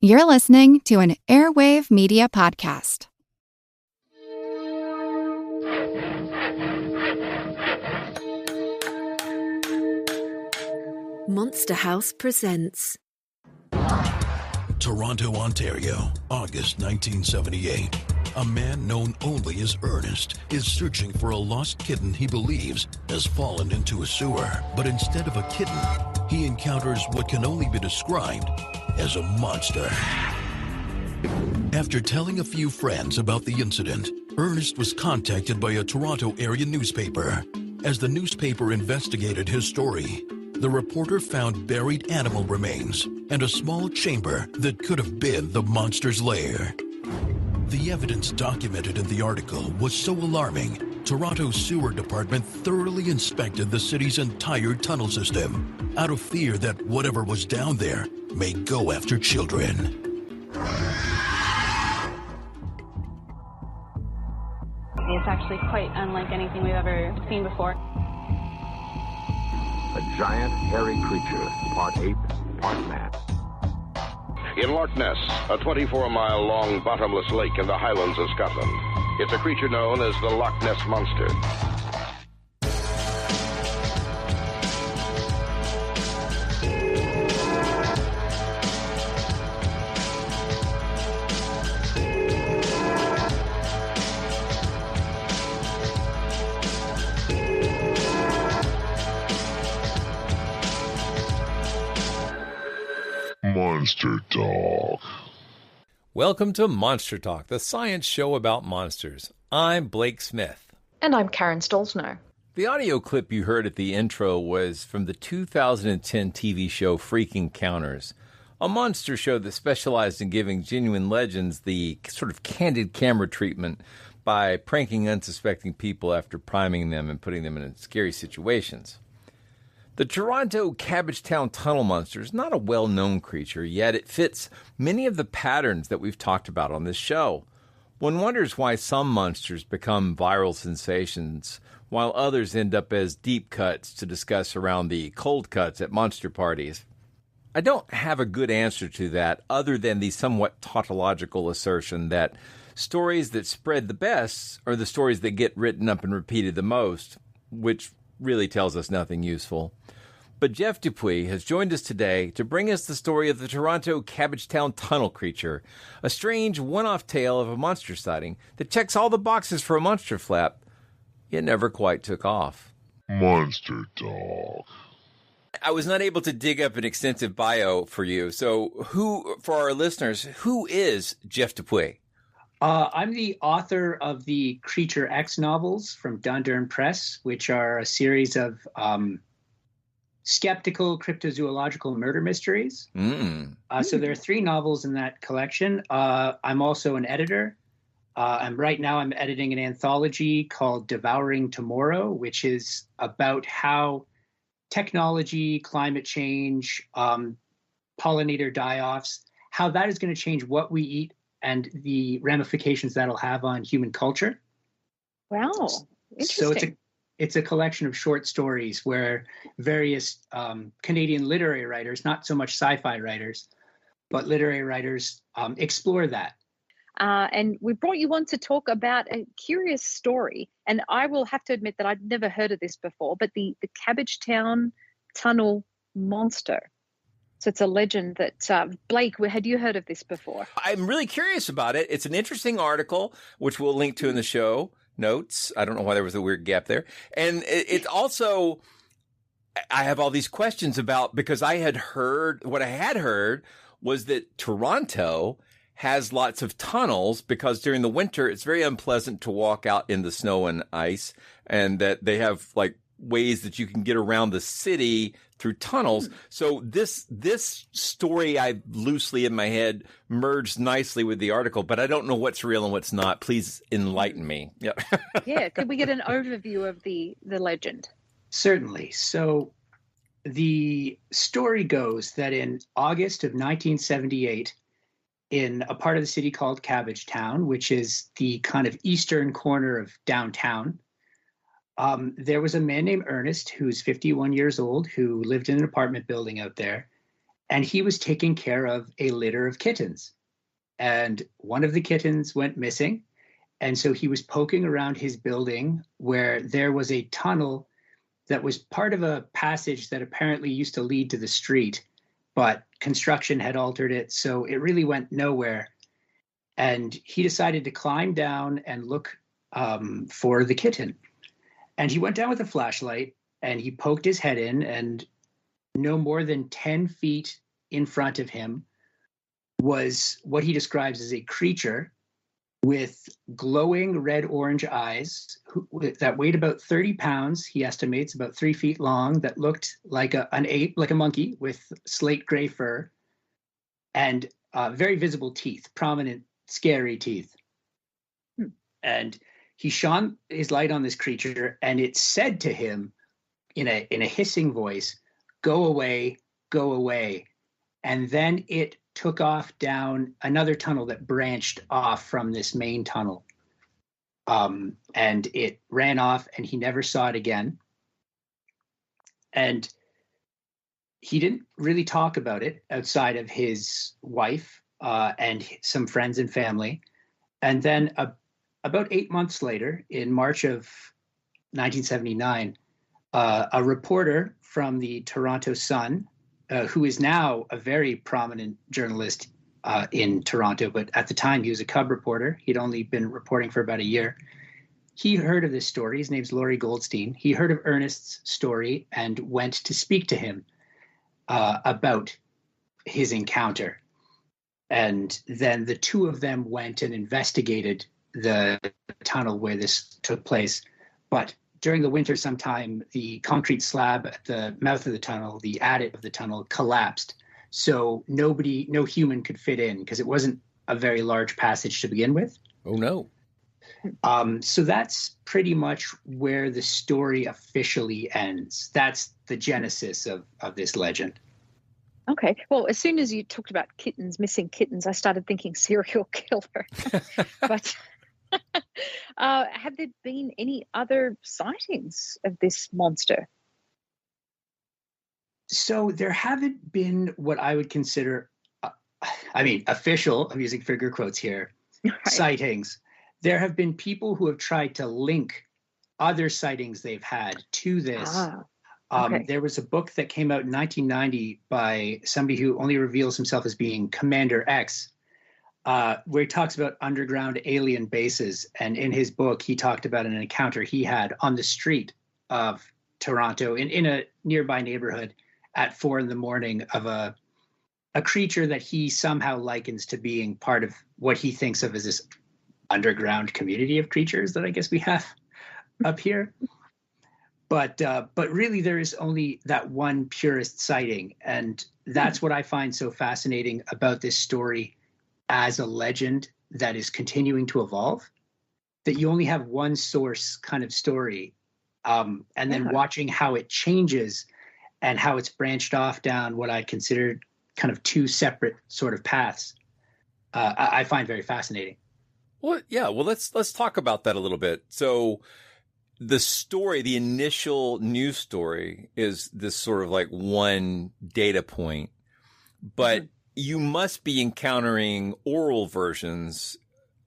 You're listening to an Airwave Media Podcast. Monster House presents Toronto, Ontario, August 1978. A man known only as Ernest is searching for a lost kitten he believes has fallen into a sewer. But instead of a kitten, he encounters what can only be described as a monster. After telling a few friends about the incident, Ernest was contacted by a Toronto area newspaper. As the newspaper investigated his story, the reporter found buried animal remains and a small chamber that could have been the monster's lair. The evidence documented in the article was so alarming, Toronto's sewer department thoroughly inspected the city's entire tunnel system, out of fear that whatever was down there may go after children. It's actually quite unlike anything we've ever seen before. A giant, hairy creature, part ape, part man. In Loch Ness, a 24-mile-long bottomless lake in the Highlands of Scotland. It's a creature known as the Loch Ness Monster. Monster Talk. Welcome to Monster Talk, the science show about monsters. I'm Blake Smith. And I'm Karen Stolzno. The audio clip you heard at the intro was from the 2010 TV show Freak Encounters, a monster show that specialized in giving genuine legends the sort of candid camera treatment by pranking unsuspecting people after priming them and putting them in scary situations. The Toronto Cabbagetown Tunnel Monster is not a well-known creature, yet it fits many of the patterns that we've talked about on this show. One wonders why some monsters become viral sensations, while others end up as deep cuts to discuss around the cold cuts at monster parties. I don't have a good answer to that, other than the somewhat tautological assertion that stories that spread the best are the stories that get written up and repeated the most, which really tells us nothing useful. But Jeff Dupuis has joined us today to bring us the story of the Toronto Cabbagetown Tunnel creature, a strange one-off tale of a monster sighting that checks all the boxes for a monster flap, yet never quite took off. Monster Talk. I was not able to dig up an extensive bio for you, so for our listeners, who is Jeff Dupuis? I'm the author of the Creature X novels from Dundurn Press, which are a series of skeptical cryptozoological murder mysteries. So there are 3 novels in that collection. I'm also an editor. Right now I'm editing an anthology called Devouring Tomorrow, which is about how technology, climate change, pollinator die-offs, how that is going to change what we eat and the ramifications that'll have on human culture. Wow, interesting. So it's a collection of short stories where various Canadian literary writers, not so much sci-fi writers, but literary writers explore that. And we brought you on to talk about a curious story. And I will have to admit that I'd never heard of this before, but the Cabbagetown Tunnel Monster. So it's a legend that, Blake, had you heard of this before? I'm really curious about it. It's an interesting article, which we'll link to in the show notes. I don't know why there was a weird gap there. And it also, I have all these questions about, because what I had heard was that Toronto has lots of tunnels because during the winter, it's very unpleasant to walk out in the snow and ice, and that they have like ways that you can get around the city through tunnels. So this story I loosely in my head merged nicely with the article, but I don't know what's real and what's not. Please enlighten me. Yeah. Yeah. Could we get an overview of the legend? Certainly. So the story goes that in August of 1978, in a part of the city called Cabbagetown, which is the kind of eastern corner of downtown, there was a man named Ernest, who's 51 years old, who lived in an apartment building out there. And he was taking care of a litter of kittens. And one of the kittens went missing. And so he was poking around his building where there was a tunnel that was part of a passage that apparently used to lead to the street, but construction had altered it. So it really went nowhere. And he decided to climb down and look for the kitten. And he went down with a flashlight and he poked his head in, and no more than 10 feet in front of him was what he describes as a creature with glowing red-orange eyes that weighed about 30 pounds, he estimates, about 3 feet long, that looked like an ape, like a monkey, with slate gray fur, and very visible teeth, prominent, scary teeth. And he shone his light on this creature, and it said to him in a hissing voice, "Go away, go away." And then it took off down another tunnel that branched off from this main tunnel. And it ran off, and he never saw it again. And he didn't really talk about it outside of his wife and some friends and family. And then about 8 months later, in March of 1979, a reporter from the Toronto Sun, who is now a very prominent journalist in Toronto, but at the time he was a cub reporter. He'd only been reporting for about a year. He heard of this story. His name's Laurie Goldstein. He heard of Ernest's story and went to speak to him about his encounter. And then the two of them went and investigated the tunnel where this took place. But during the winter sometime, the concrete slab at the mouth of the tunnel, the adit of the tunnel, collapsed. So no human could fit in because it wasn't a very large passage to begin with. Oh, no. So that's pretty much where the story officially ends. That's the genesis of this legend. Okay. Well, as soon as you talked about kittens, missing kittens, I started thinking serial killer. But have there been any other sightings of this monster? So there haven't been what I would consider, official, I'm using figure quotes here, right, sightings. There have been people who have tried to link other sightings they've had to this. Okay. There was a book that came out in 1990 by somebody who only reveals himself as being Commander X, where he talks about underground alien bases. And in his book, he talked about an encounter he had on the street of Toronto in a nearby neighborhood at 4 a.m. of a creature that he somehow likens to being part of what he thinks of as this underground community of creatures that I guess we have up here. But really there is only that one purist sighting. And that's what I find so fascinating about this story as a legend that is continuing to evolve, that you only have one source kind of story. And then watching how it changes and how it's branched off down what I consider kind of two separate sort of paths, I find very fascinating. Well, yeah. Well, let's talk about that a little bit. So the story, the initial news story is this sort of like one data point, but you must be encountering oral versions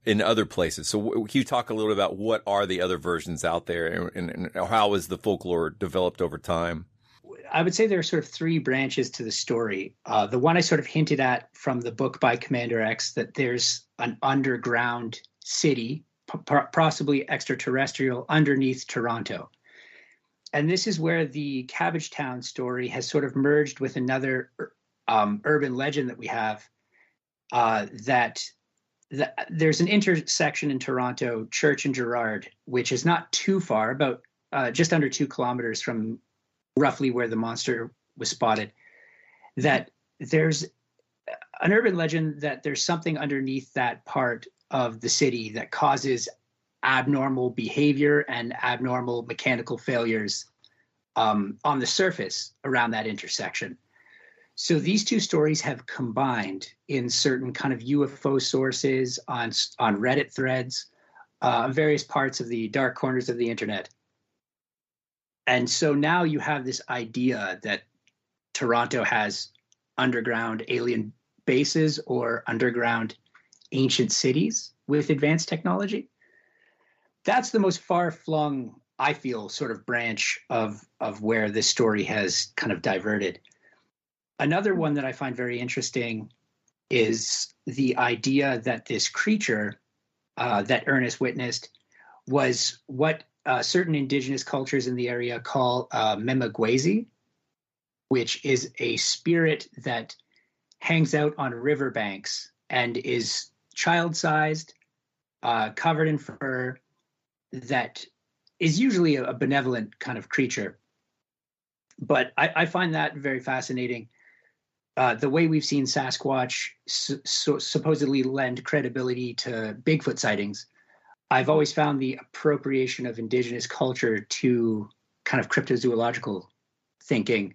in other places. So can you talk a little bit about what are the other versions out there and how is the folklore developed over time? I would say there are sort of three branches to the story. The one I sort of hinted at from the book by Commander X, that there's an underground city, possibly extraterrestrial, underneath Toronto. And this is where the Cabbage Town story has sort of merged with another urban legend that we have, that there's an intersection in Toronto, Church and Gerrard, which is not too far, about just under 2 kilometers from roughly where the monster was spotted, that there's an urban legend that there's something underneath that part of the city that causes abnormal behavior and abnormal mechanical failures on the surface around that intersection. So these two stories have combined in certain kind of UFO sources, on Reddit threads, various parts of the dark corners of the internet. And so now you have this idea that Toronto has underground alien bases or underground ancient cities with advanced technology. That's the most far-flung, I feel, sort of branch of where this story has kind of diverted. Another one that I find very interesting is the idea that this creature that Ernest witnessed was what certain indigenous cultures in the area call Memagwezi, which is a spirit that hangs out on riverbanks and is child-sized, covered in fur, that is usually a benevolent kind of creature. But I find that very fascinating. The way we've seen Sasquatch supposedly lend credibility to Bigfoot sightings, I've always found the appropriation of indigenous culture to kind of cryptozoological thinking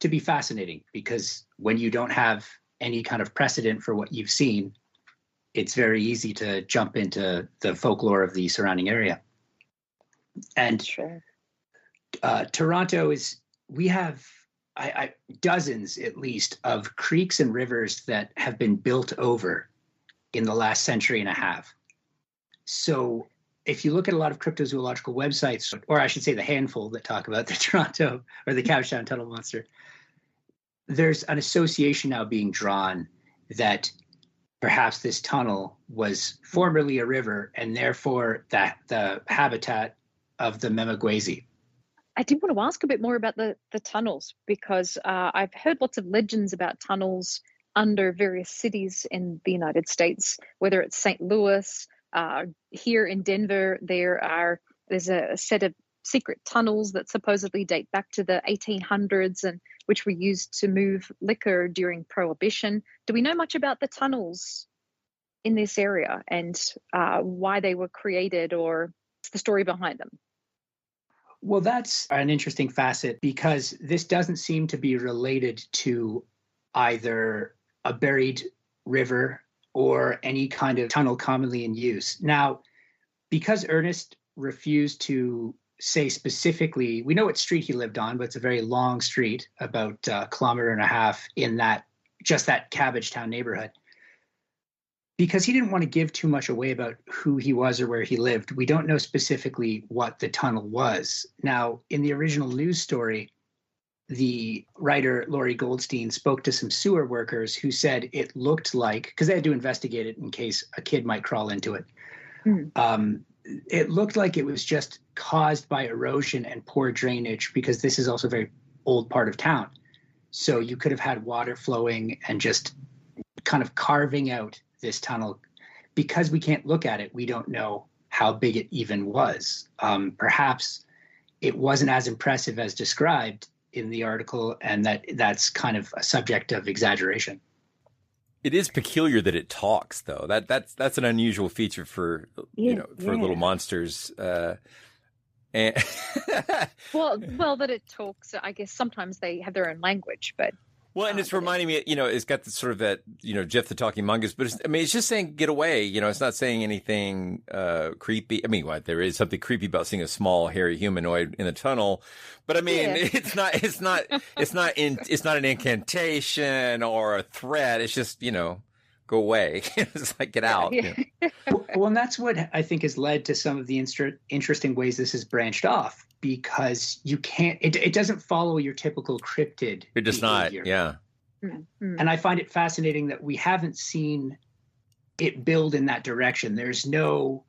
to be fascinating, because when you don't have any kind of precedent for what you've seen, it's very easy to jump into the folklore of the surrounding area. And Sure. Toronto we have dozens at least of creeks and rivers that have been built over in the last century and a half. So if you look at a lot of cryptozoological websites, or I should say the handful that talk about the Toronto or the Cabbagetown Tunnel Monster, there's an association now being drawn that perhaps this tunnel was formerly a river and therefore that the habitat of the Memagwezi. I did want to ask a bit more about the tunnels, because I've heard lots of legends about tunnels under various cities in the United States, whether it's St. Louis, here in Denver, there's a set of secret tunnels that supposedly date back to the 1800s and which were used to move liquor during Prohibition. Do we know much about the tunnels in this area and why they were created, or the story behind them? Well, that's an interesting facet, because this doesn't seem to be related to either a buried river or any kind of tunnel commonly in use. Now, because Ernest refused to say specifically, we know what street he lived on, but it's a very long street, about a kilometer and a half in that Cabbagetown neighborhood. Because he didn't want to give too much away about who he was or where he lived, we don't know specifically what the tunnel was. Now, in the original news story, the writer Laurie Goldstein spoke to some sewer workers who said it looked like, because they had to investigate it in case a kid might crawl into it. It looked like it was just caused by erosion and poor drainage, because this is also a very old part of town. So you could have had water flowing and just kind of carving out this tunnel. Because we can't look at it, we don't know how big it even was. Perhaps it wasn't as impressive as described in the article, and that's kind of a subject of exaggeration. It is peculiar that it talks, though. That's an unusual feature for little monsters. And well, that it talks. I guess sometimes they have their own language, but. Well, and it's reminding me, it's got the sort of that, Jeff the Talking Mongoose, but it's just saying get away. It's not saying anything creepy. I mean, there is something creepy about seeing a small hairy humanoid in a tunnel, but I mean, it's not an incantation or a threat. It's just, go away. It's like, get out. Yeah. Well, and that's what I think has led to some of the interesting ways this has branched off. Because you can't, it doesn't follow your typical cryptid. It does not, yeah. Mm-hmm. And I find it fascinating that we haven't seen it build in that direction. There's no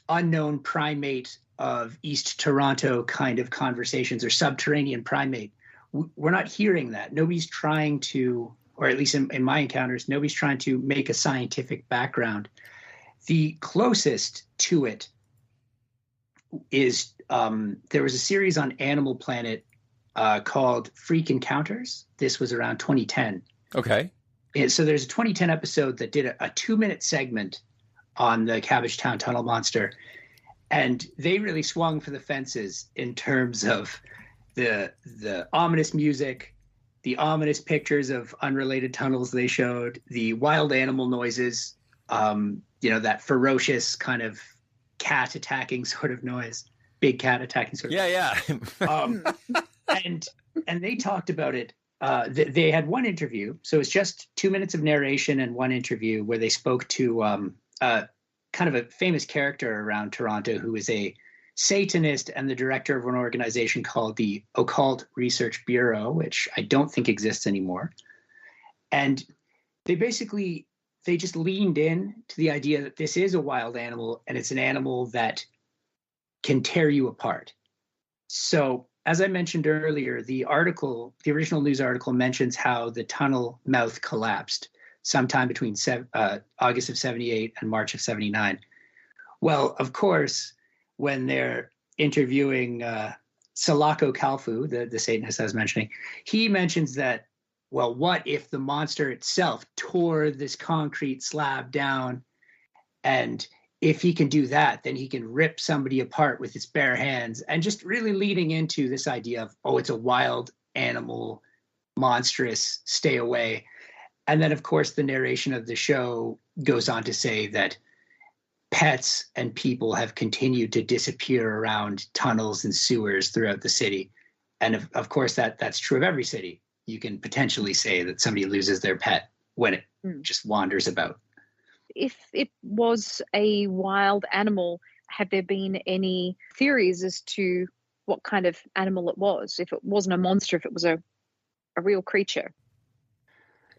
unknown primate of East Toronto kind of conversations or subterranean primate. We're not hearing that. Nobody's trying to, or at least in my encounters, nobody's trying to make a scientific background. The closest to it is there was a series on Animal Planet called Freak Encounters. This was around 2010. Okay. And so there's a 2010 episode that did a 2-minute segment on the Cabbagetown Tunnel Monster. And they really swung for the fences in terms of the ominous music, the ominous pictures of unrelated tunnels they showed, the wild animal noises, that ferocious kind of cat attacking sort of noise, big cat attacking sort of yeah and they talked about it they had one interview. So it's just 2 minutes of narration and one interview where they spoke to kind of a famous character around Toronto who is a Satanist and the director of an organization called the Occult Research Bureau, which I don't think exists anymore. And they just leaned in to the idea that this is a wild animal and it's an animal that can tear you apart. So as I mentioned earlier, the original news article mentions how the tunnel mouth collapsed sometime between August of 78 and March of 79. Well, of course, when they're interviewing Salako Kalfu, the Satanist I was mentioning, he mentions that, well, what if the monster itself tore this concrete slab down? And if he can do that, then he can rip somebody apart with his bare hands, and just really leading into this idea of, oh, it's a wild animal, monstrous, stay away. And then, of course, the narration of the show goes on to say that pets and people have continued to disappear around tunnels and sewers throughout the city. And of course, that's true of every city. You can potentially say that somebody loses their pet when it just wanders about. If it was a wild animal, have there been any theories as to what kind of animal it was? If it wasn't a monster, if it was a real creature?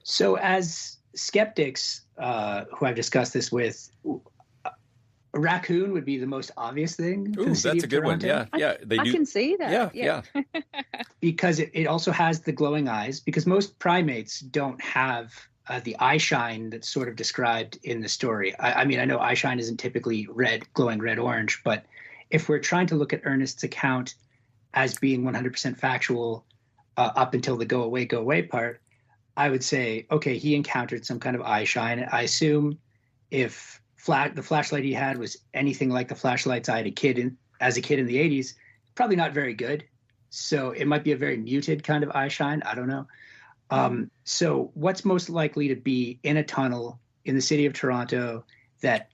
So as skeptics who I've discussed this with, a raccoon would be the most obvious thing. Ooh, that's a good Toronto. one. Yeah. I can see that. Yeah. Because it also has the glowing eyes, because most primates don't have the eye shine that's sort of described in the story. I mean, I know eye shine isn't typically red, glowing red-orange, but if we're trying to look at Ernest's account as being 100% factual up until the go away part, I would say, okay, he encountered some kind of eye shine. I assume if the flashlight he had was anything like the flashlights I had as a kid in the 80s, probably not very good. So it might be a very muted kind of eye shine. I don't know. So what's most likely to be in a tunnel in the city of Toronto that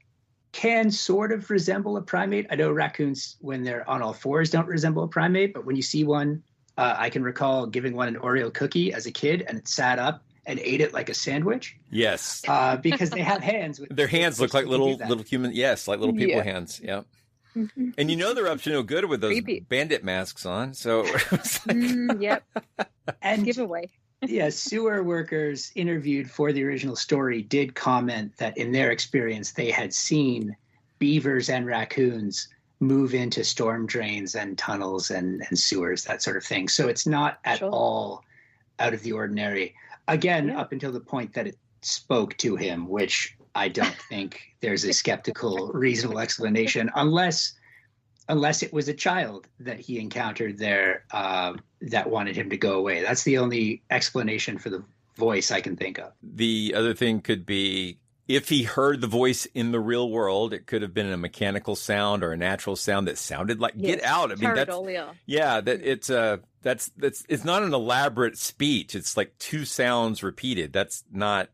can sort of resemble a primate? I know raccoons, when they're on all fours, don't resemble a primate, but when you see one, I can recall giving one an Oreo cookie as a kid, and it sat up and ate it like a sandwich. Yes. Because they have hands. Their hands look like little human, like little people hands. Yeah. And they're up to no good with those bandit masks on. So yep. And giveaway. Yeah, sewer workers interviewed for the original story did comment that in their experience, they had seen beavers and raccoons move into storm drains and tunnels and sewers, that sort of thing. So it's not at all out of the ordinary. Again, up until the point that it spoke to him, which I don't think there's a skeptical, reasonable explanation, unless it was a child that he encountered there that wanted him to go away. That's the only explanation for the voice I can think of. The other thing could be, if he heard the voice in the real world, it could have been a mechanical sound or a natural sound that sounded like "get out." I mean, it's not an elaborate speech. It's like two sounds repeated. That's not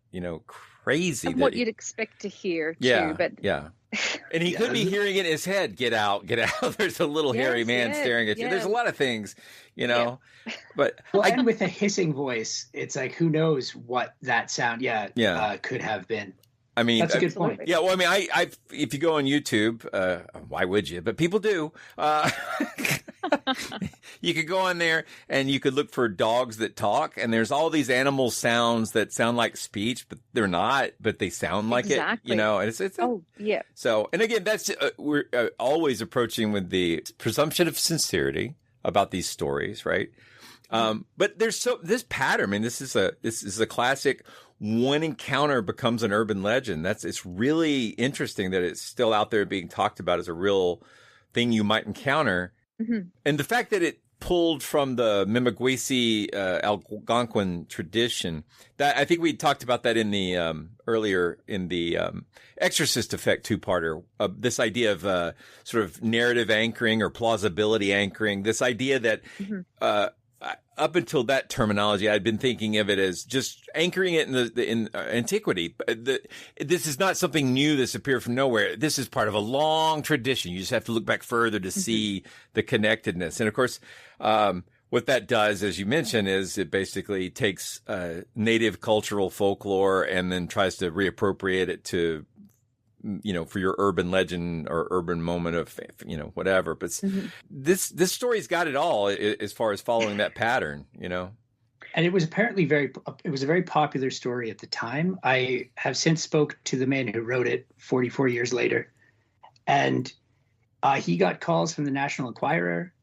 crazy. And what you'd expect to hear too. But and he could be hearing it in his head, "Get out, get out." There's a little hairy man staring at you. There's a lot of things, but and with a hissing voice, it's like, who knows what that sound could have been. I mean, that's a good point. Yeah, well, I mean, I if you go on YouTube, why would you? But people do. You could go on there and you could look for dogs that talk, and there's all these animal sounds that sound like speech, but they're not. But they sound like it, And it's So, and again, that's we're always approaching with the presumption of sincerity about these stories, right? But there's this pattern. I mean, this is a classic. One encounter becomes an urban legend. It's really interesting that it's still out there being talked about as a real thing you might encounter. Mm-hmm. And the fact that it pulled from the Mimagwesi Algonquin tradition, that I think we talked about that in the earlier in the Exorcist Effect two-parter. This idea of sort of narrative anchoring or plausibility anchoring. This idea that up until that terminology, I'd been thinking of it as just anchoring it in antiquity. This is not something new that's appeared from nowhere. This is part of a long tradition. You just have to look back further to see the connectedness. And of course, one what that does, as you mentioned, is it basically takes native cultural folklore and then tries to reappropriate it to, for your urban legend or urban moment of, whatever. But this story's got it all as far as following that pattern, And it was apparently it was a very popular story at the time. I have since spoke to the man who wrote it 44 years later. And he got calls from the National Enquirer.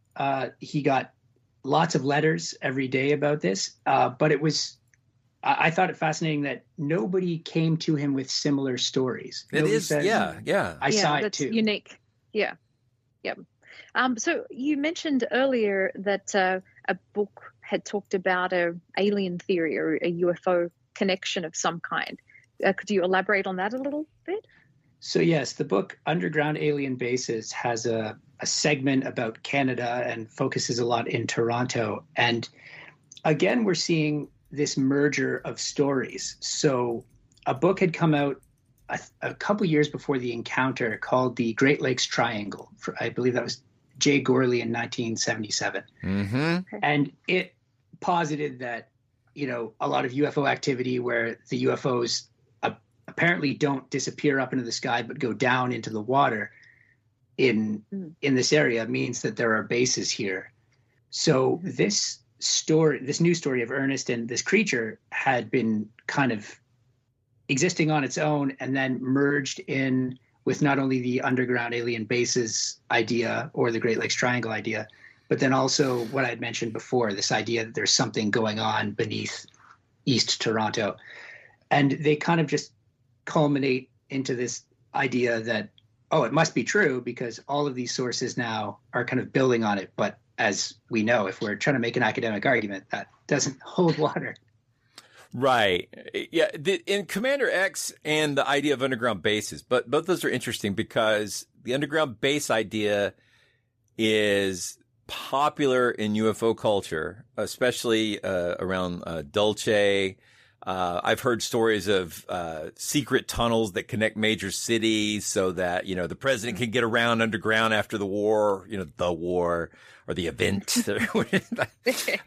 He got lots of letters every day about this. But I thought it fascinating that nobody came to him with similar stories. Nobody said, I saw it too. Unique. Yeah. So you mentioned earlier that a book had talked about a alien theory or a UFO connection of some kind. Could you elaborate on that a little bit? So yes, the book Underground Alien Bases has a segment about Canada and focuses a lot in Toronto. And again, we're seeing this merger of stories. So a book had come out a couple years before the encounter called The Great Lakes Triangle. I believe that was Jay Gorley in 1977. Mm-hmm. And it posited that, a lot of UFO activity where the UFOs apparently don't disappear up into the sky but go down into the water in this area means that there are bases here. So this new story of Ernest and this creature had been kind of existing on its own and then merged in with not only the underground alien bases idea or the Great Lakes Triangle idea, but then also what I had mentioned before, this idea that there's something going on beneath East Toronto. And they kind of just culminate into this idea that, it must be true because all of these sources now are kind of building on it. But as we know, if we're trying to make an academic argument, that doesn't hold water. Right. Yeah. In Commander X and the idea of underground bases, but both those are interesting because the underground base idea is popular in UFO culture, especially around Dulce. I've heard stories of secret tunnels that connect major cities so that, the president can get around underground after the war, the war or the event.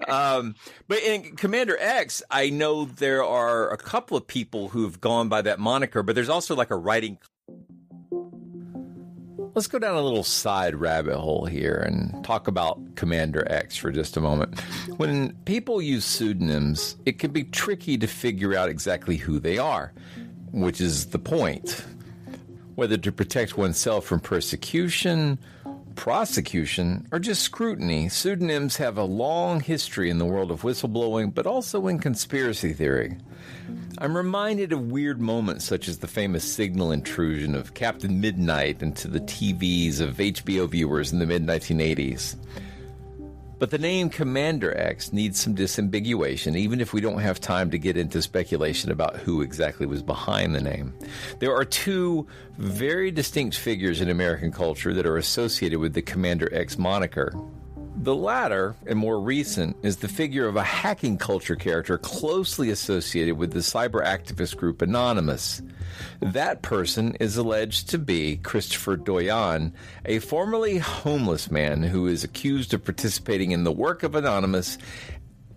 But in Commander X, I know there are a couple of people who've gone by that moniker, but there's also like a writing. Let's go down a little side rabbit hole here and talk about Commander X for just a moment. When people use pseudonyms, it can be tricky to figure out exactly who they are, which is the point. Whether to protect oneself from persecution, prosecution, or just scrutiny, pseudonyms have a long history in the world of whistleblowing, but also in conspiracy theory. I'm reminded of weird moments such as the famous signal intrusion of Captain Midnight into the TVs of HBO viewers in the mid-1980s. But the name Commander X needs some disambiguation, even if we don't have time to get into speculation about who exactly was behind the name. There are two very distinct figures in American culture that are associated with the Commander X moniker. The latter, and more recent, is the figure of a hacking culture character closely associated with the cyber activist group Anonymous. That person is alleged to be Christopher Doyon, a formerly homeless man who is accused of participating in the work of Anonymous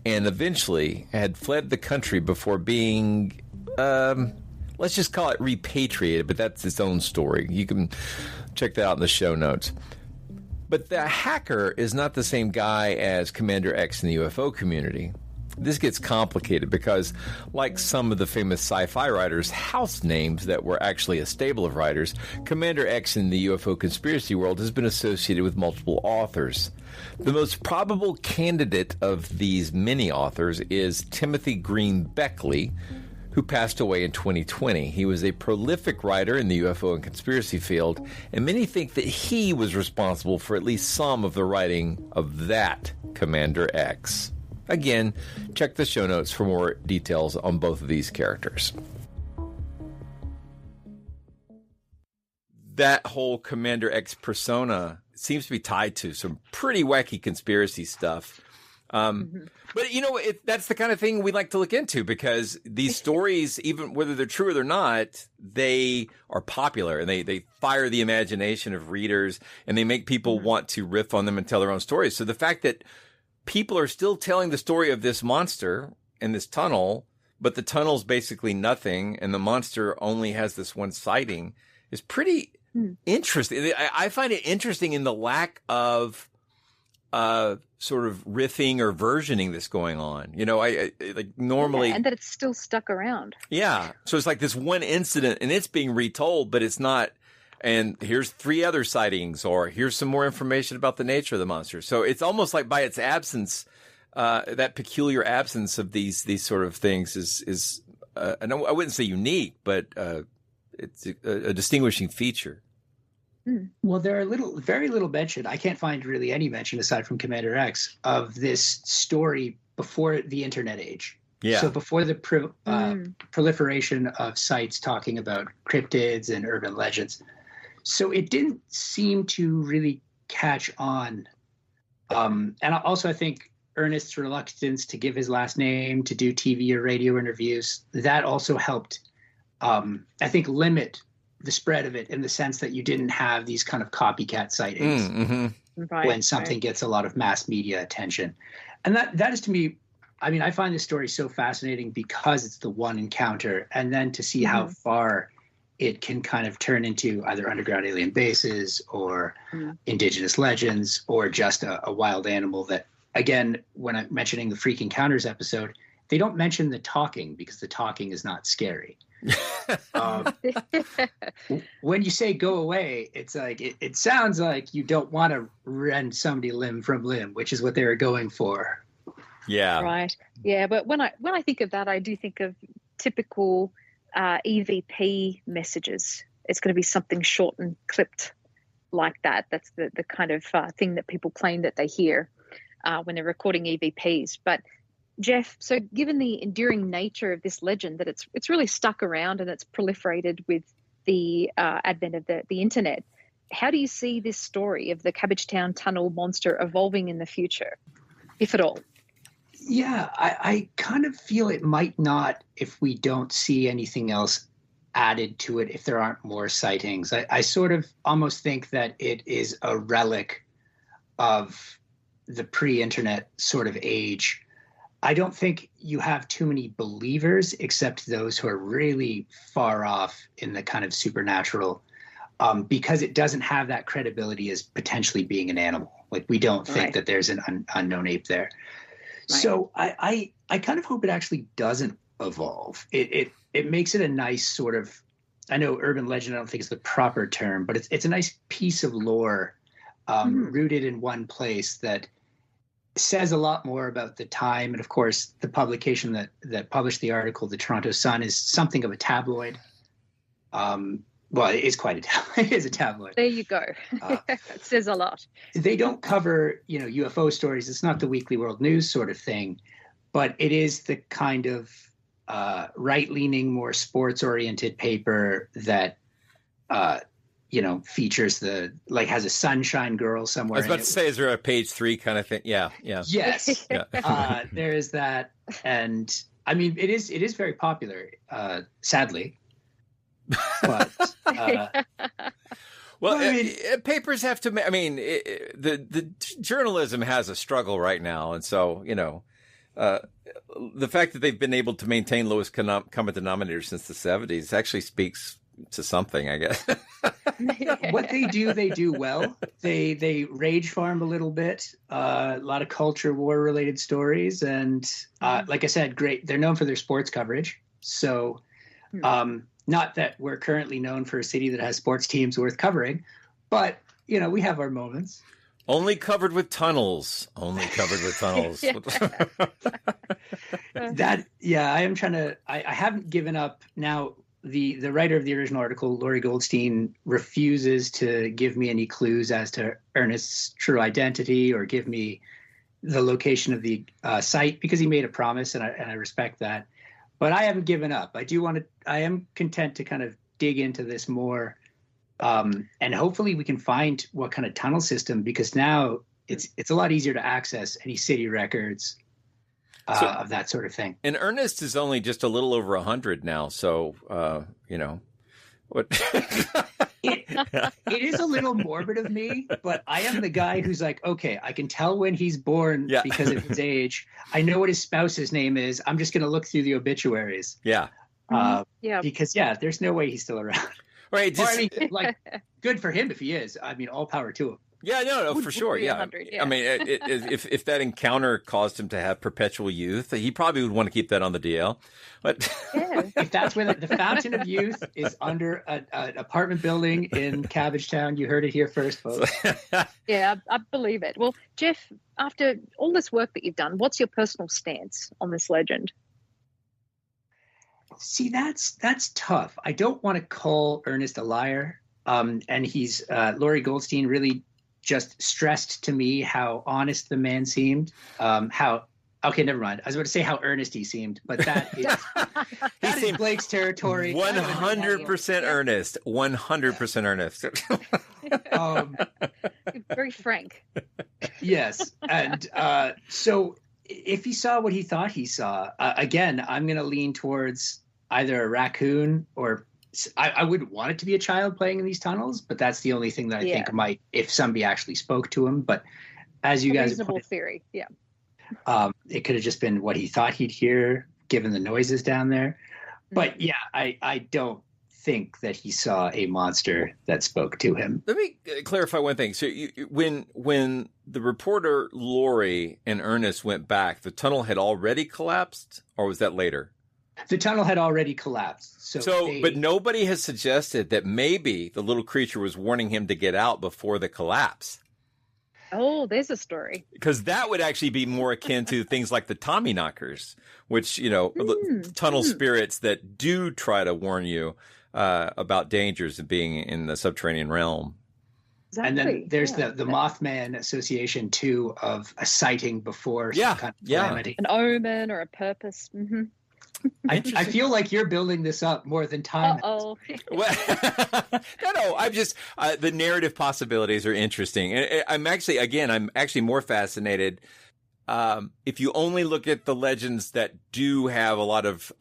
and eventually had fled the country before being, let's just call it repatriated, but that's its own story. You can check that out in the show notes. But the hacker is not the same guy as Commander X in the UFO community. This gets complicated because, like some of the famous sci-fi writers' house names that were actually a stable of writers, Commander X in the UFO conspiracy world has been associated with multiple authors. The most probable candidate of these many authors is Timothy Green Beckley, who passed away in 2020. He was a prolific writer in the UFO and conspiracy field, and many think that he was responsible for at least some of the writing of that Commander X. Again, check the show notes for more details on both of these characters. That whole Commander X persona seems to be tied to some pretty wacky conspiracy stuff. But, that's the kind of thing we like to look into because these stories, even whether they're true or they're not, they are popular and they fire the imagination of readers and they make people want to riff on them and tell their own stories. So the fact that people are still telling the story of this monster in this tunnel, but the tunnel's basically nothing, and the monster only has this one sighting, is pretty interesting. I find it interesting in the lack of sort of riffing or versioning that's going on. You know, I like normally, and that it's still stuck around. Yeah, so it's like this one incident, and it's being retold, but it's not. And here's 3 other sightings, or here's some more information about the nature of the monster. So it's almost like by its absence, that peculiar absence of these sort of things is I wouldn't say unique, but it's a distinguishing feature. Well, there are very little mention. I can't find really any mention aside from Commander X of this story before the internet age. Yeah. So before the proliferation of sites talking about cryptids and urban legends. So it didn't seem to really catch on. And also I think Ernest's reluctance to give his last name, to do TV or radio interviews, that also helped, I think, limit the spread of it in the sense that you didn't have these kind of copycat sightings when something gets a lot of mass media attention. And that is, to me, I mean, I find this story so fascinating because it's the one encounter, and then to see how far it can kind of turn into either underground alien bases or indigenous legends or just a wild animal that, again, when I'm mentioning the Freak Encounters episode, they don't mention the talking because the talking is not scary. When you say go away, it's like it sounds like you don't want to rend somebody limb from limb, which is what they were going for. Yeah. Right. Yeah, but when I think of that, I do think of typical EVP messages. It's going to be something short and clipped like that. That's the kind of thing that people claim that they hear when they're recording EVPs. But Jeff, so given the enduring nature of this legend, that it's really stuck around and it's proliferated with the advent of the internet, how do you see this story of the Cabbagetown Tunnel monster evolving in the future, if at all? Yeah, I kind of feel it might not if we don't see anything else added to it, if there aren't more sightings. I sort of almost think that it is a relic of the pre-internet sort of age. I don't think you have too many believers except those who are really far off in the kind of supernatural, because it doesn't have that credibility as potentially being an animal. Like, we don't think that there's an unknown ape there. Right. So I kind of hope it actually doesn't evolve. It makes it a nice sort of, I know urban legend I don't think is the proper term, but it's a nice piece of lore rooted in one place that says a lot more about the time. And of course, the publication that published the article, the Toronto Sun, is something of a tabloid. Well, it is it is a tabloid. There you go. It says a lot. They don't cover, UFO stories. It's not the Weekly World News sort of thing, but it is the kind of right-leaning, more sports-oriented paper that, features has a sunshine girl somewhere. I was about to say, is there a page 3 kind of thing? Yeah. Yes. Yeah. There is that. And I mean, it is very popular, sadly. But papers have to. The journalism has a struggle right now, and so the fact that they've been able to maintain lowest common denominator since the 70s actually speaks to something, I guess. What they do well. They rage farm a little bit, a lot of culture war related stories, and like I said, great. They're known for their sports coverage, so. Not that we're currently known for a city that has sports teams worth covering, but, we have our moments. Only covered with tunnels. I am trying to, I haven't given up. Now, the writer of the original article, Laurie Goldstein, refuses to give me any clues as to Ernest's true identity or give me the location of the site, because he made a promise, and I respect that. But I haven't given up. I am content to kind of dig into this more. And hopefully we can find what kind of tunnel system, because now it's a lot easier to access any city records of that sort of thing. And Ernest is only just a little over 100 now. So, What? It is a little morbid of me, but I am the guy who's like, okay, I can tell when he's born because of his age. I know what his spouse's name is. I'm just going to look through the obituaries. Yeah. Because there's no way he's still around. Right. Just, good for him if he is. I mean, all power to him. Yeah, no, for sure. Yeah. I mean, if that encounter caused him to have perpetual youth, he probably would want to keep that on the DL. But if that's where the fountain of youth is under an apartment building in Cabbagetown, you heard it here first, folks. Yeah, I believe it. Well, Jeff, after all this work that you've done, what's your personal stance on this legend? See, that's tough. I don't want to call Ernest a liar. And he's Laurie Goldstein really just stressed to me how honest the man seemed. Okay, never mind. I was about to say how earnest he seemed, but that is Blake's territory. 100% earnest. 100% earnest. Very frank. Yes. And so if he saw what he thought he saw, again, I'm going to lean towards either a raccoon or I wouldn't want it to be a child playing in these tunnels, but that's the only thing that I think might, if somebody actually spoke to him. But as you guys reasonable theory, yeah. It could have just been what he thought he'd hear, given the noises down there. But yeah, I don't think that he saw a monster that spoke to him. Let me clarify one thing. So when the reporter Laurie and Ernest went back, the tunnel had already collapsed, or was that later? The tunnel had already collapsed. But nobody has suggested that maybe the little creature was warning him to get out before the collapse. Oh, there's a story. Because that would actually be more akin to things like the Tommyknockers, which, tunnel spirits that do try to warn you about dangers of being in the subterranean realm. Exactly. And then there's the Mothman Association, too, of a sighting before some kind of calamity. An omen or a purpose. Mm-hmm. I feel like you're building this up more than time. Uh-oh. No, I'm just, the narrative possibilities are interesting. And I'm actually more fascinated. If you only look at the legends that do have a lot of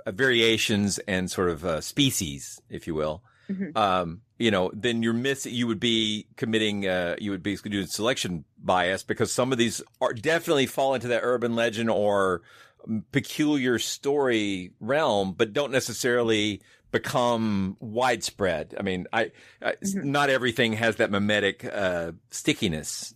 variations and sort of species, if you will, then you would be committing, you would basically do selection bias, because some of these definitely fall into that urban legend or peculiar story realm, but don't necessarily become widespread. I mean, not everything has that mimetic stickiness,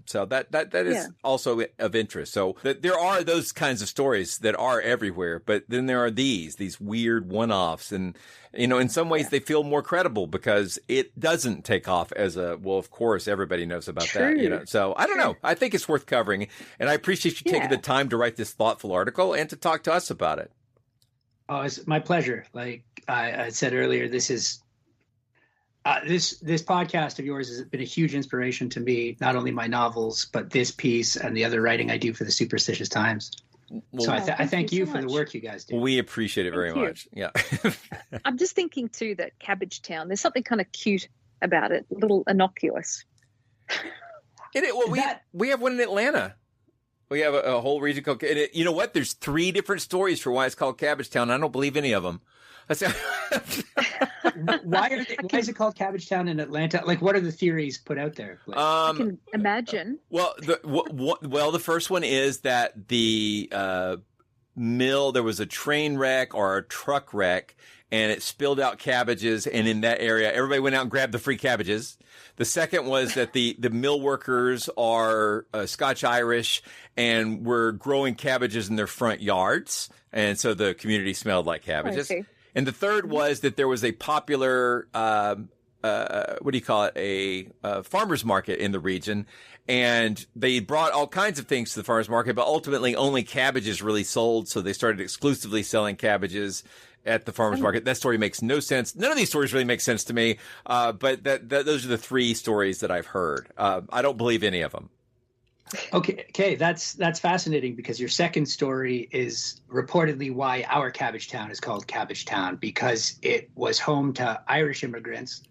so that is also of interest. So there are those kinds of stories that are everywhere, but then there are these weird one-offs, and in some ways they feel more credible because it doesn't take off as of course everybody knows about that, so I don't know. I think it's worth covering, and I appreciate you taking the time to write this thoughtful article and to talk to us about it. Oh, it's my pleasure. Like I said earlier, this is this podcast of yours has been a huge inspiration to me. Not only my novels, but this piece and the other writing I do for the Superstitious Times. Well, so I thank you for the work you guys do. We appreciate it very much. Yeah. I'm just thinking too that Cabbagetown, there's something kind of cute about it, a little innocuous. We have one in Atlanta. We have a whole region called, you know what? There's 3 different stories for why it's called Cabbagetown. I don't believe any of them. Why is it called Cabbagetown in Atlanta? Like, what are the theories put out there? I can imagine. Well, the first one is that the mill, there was a train wreck or a truck wreck, and it spilled out cabbages, and in that area, everybody went out and grabbed the free cabbages. The second was that the mill workers are Scotch-Irish and were growing cabbages in their front yards, and so the community smelled like cabbages. And the third was that there was a popular, a farmer's market in the region, and they brought all kinds of things to the farmer's market, but ultimately only cabbages really sold, so they started exclusively selling cabbages at the farmer's market. That story makes no sense. None of these stories really make sense to me, but those are the 3 stories that I've heard. I don't believe any of them. Okay, that's fascinating, because your second story is reportedly why our Cabbagetown is called Cabbagetown, because it was home to Irish immigrants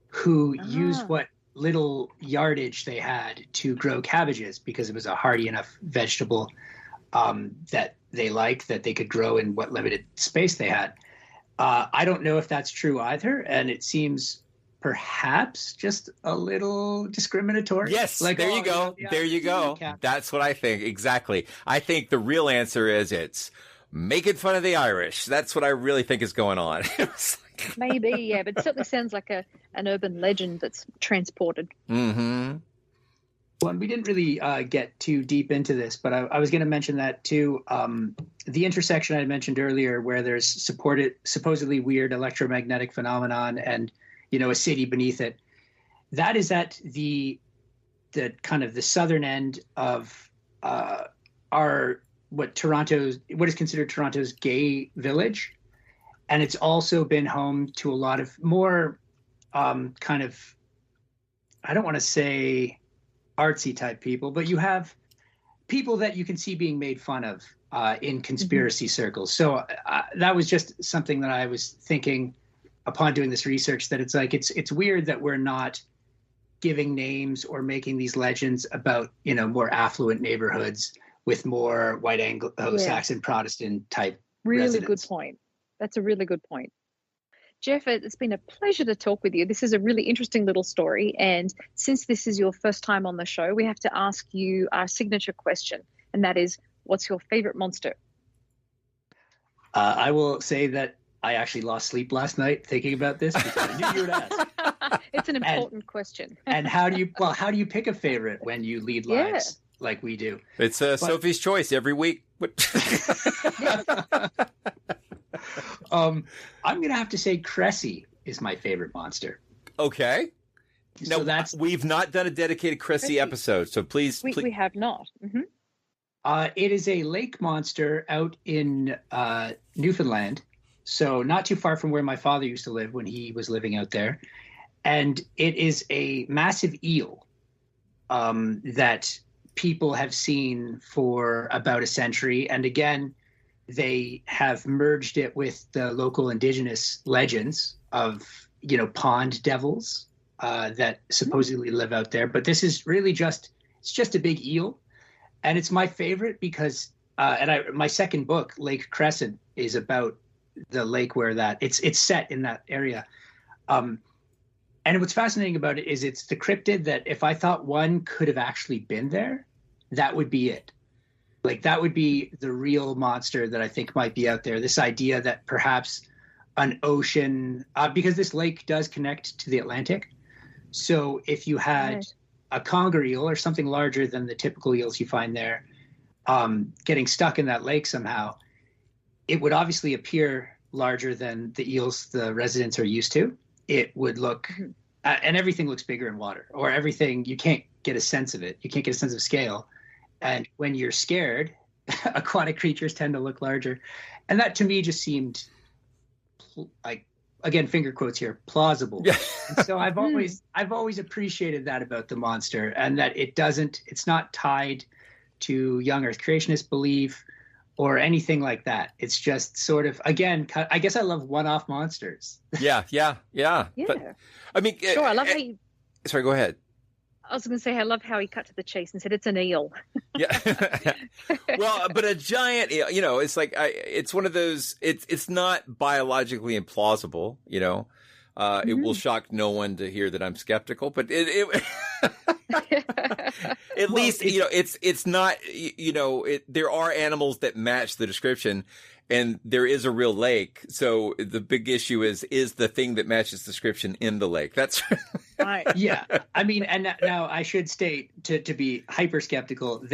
who used what little yardage they had to grow cabbages, because it was a hardy enough vegetable that they liked, that they could grow in what limited space they had. I don't know if that's true either, and it seems perhaps just a little discriminatory. Yes, there you go. There you go. That's what I think. Exactly. I think the real answer is it's making fun of the Irish. That's what I really think is going on. Maybe, yeah, but it certainly sounds like an urban legend that's transported. Mm-hmm. Well, and we didn't really get too deep into this, but I was going to mention that too. The intersection I mentioned earlier, where there's supposedly weird electromagnetic phenomenon and a city beneath it, that is at the kind of the southern end of what is considered Toronto's gay village, and it's also been home to a lot of more kind of, I don't want to say artsy type people, but you have people that you can see being made fun of in conspiracy circles. So that was just something that I was thinking upon doing this research, that it's like it's weird that we're not giving names or making these legends about more affluent neighborhoods with more white Anglo-Saxon Protestant type residents. Good point. That's a really good point. Jeff, it's been a pleasure to talk with you. This is a really interesting little story. And since this is your first time on the show, we have to ask you our signature question. And that is, what's your favorite monster? I will say that I actually lost sleep last night thinking about this because I knew you would ask. It's an important question. And how do you pick a favorite when you lead lives like we do? It's Sophie's Choice every week. I'm going to have to say Cressy is my favorite monster. Okay. So no, we've not done a dedicated Cressy episode, so please. We have not. Mm-hmm. It is a lake monster out in Newfoundland, so not too far from where my father used to live when he was living out there. And it is a massive eel that people have seen for about a century. And again, they have merged it with the local indigenous legends of, pond devils that supposedly live out there. But this is really it's just a big eel. And it's my favorite because, my second book, Lake Crescent, is about the lake where it's set in that area. And what's fascinating about it is it's the cryptid that if I thought one could have actually been there, that would be it. Like that would be the real monster that I think might be out there. This idea that perhaps an ocean, because this lake does connect to the Atlantic. So if you had a conger eel or something larger than the typical eels you find there, getting stuck in that lake somehow, it would obviously appear larger than the eels the residents are used to. It would look, and everything looks bigger in water, or everything, you can't get a sense of it. You can't get a sense of scale. And when you're scared, aquatic creatures tend to look larger. And that to me just seemed like, again, finger quotes here, plausible. Yeah. And so I've always appreciated that about the monster, and that it's not tied to young Earth creationist belief or anything like that. It's just sort of, again, I guess I love one-off monsters. Yeah. But, I mean, sure. I love how you... Sorry, go ahead. I was going to say, I love how he cut to the chase and said it's an eel. Yeah. Well, but a giant eel, it's like, it's one of those, it's not biologically implausible, It will shock no one to hear that I'm skeptical, but at least, it's not, there are animals that match the description. And there is a real lake. So the big issue is the thing that matches description in the lake. That's right. Yeah. I mean, and now I should state to be hyper skeptical,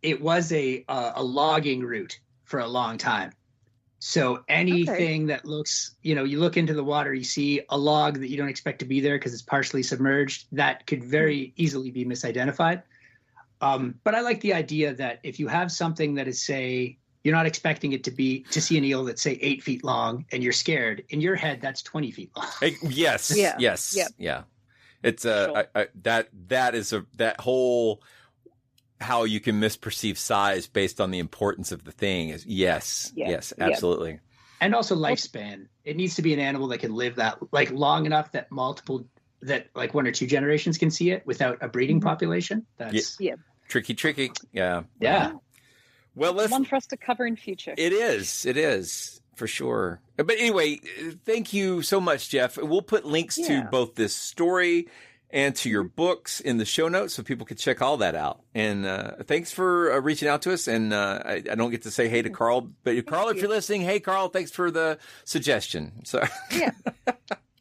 it was a logging route for a long time. So anything that looks, you look into the water, you see a log that you don't expect to be there because it's partially submerged, that could very easily be misidentified. But I like the idea that if you have something that is, say, you're not expecting it to see an eel that's, say, 8 feet long, and you're scared. In your head, that's 20 feet long. Yes. Yeah. Yes. Yep. Yeah. It's sure. that is that whole how you can misperceive size based on the importance of the thing is yes, absolutely. Yep. And also lifespan. It needs to be an animal that can live that long enough that like 1 or 2 generations can see it without a breeding population. That's tricky. Yeah. Yeah. Well, one for us to cover in future. It is. for sure. But anyway, thank you so much, Jeff. We'll put links to both this story and to your books in the show notes so people can check all that out. And thanks for reaching out to us. And I don't get to say hey to Carl, but Carl, if you're listening, hey, Carl, thanks for the suggestion. So yeah.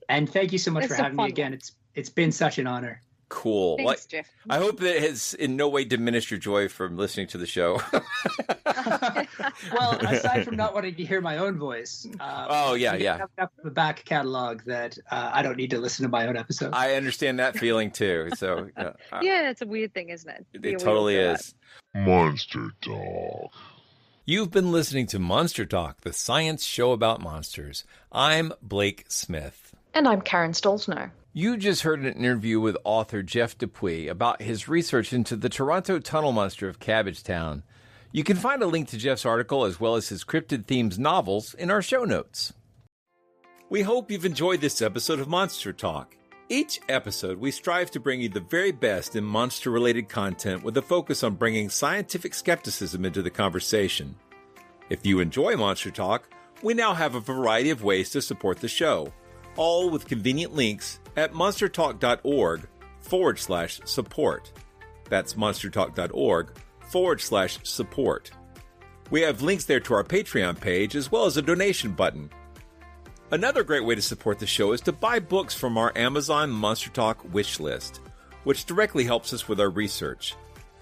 And thank you so much for having me again. It's been such an honor. Cool. Thanks, Jeff. I hope that it has in no way diminished your joy from listening to the show. Well, aside from not wanting to hear my own voice. Yeah. The back catalog that I don't need to listen to my own episode. I understand that feeling too. So yeah, it's a weird thing, isn't it? It totally is. Monster Talk. You've been listening to Monster Talk, the science show about monsters. I'm Blake Smith. And I'm Karen Stolzno. You just heard an interview with author Jeff Dupuis about his research into the Toronto tunnel monster of Cabbagetown. You can find a link to Jeff's article as well as his cryptid themes novels in our show notes. We hope you've enjoyed this episode of Monster Talk. Each episode, we strive to bring you the very best in monster-related content with a focus on bringing scientific skepticism into the conversation. If you enjoy Monster Talk, we now have a variety of ways to support the show, all with convenient links at monstertalk.org/support. That's monstertalk.org/support. We have links there to our Patreon page as well as a donation button. Another great way to support the show is to buy books from our Amazon Monster Talk wish list, which directly helps us with our research.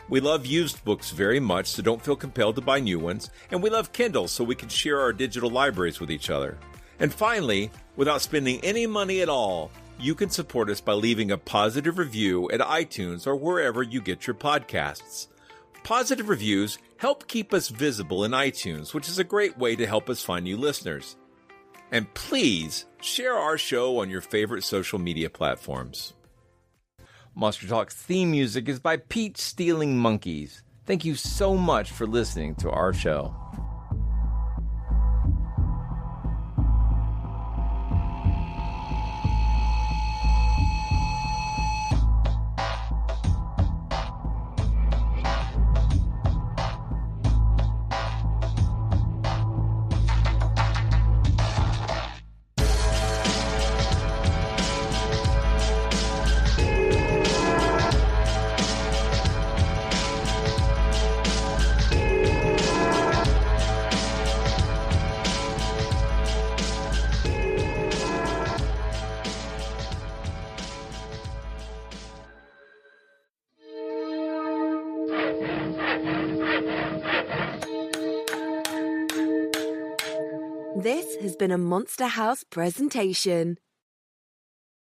We love used books very much, so don't feel compelled to buy new ones, and we love Kindle so we can share our digital libraries with each other. And finally, without spending any money at all, you can support us by leaving a positive review at iTunes or wherever you get your podcasts. Positive reviews help keep us visible in iTunes, which is a great way to help us find new listeners. And please share our show on your favorite social media platforms. Monster Talk's theme music is by Peach Stealing Monkeys. Thank you so much for listening to our show. This has been a Monster House presentation.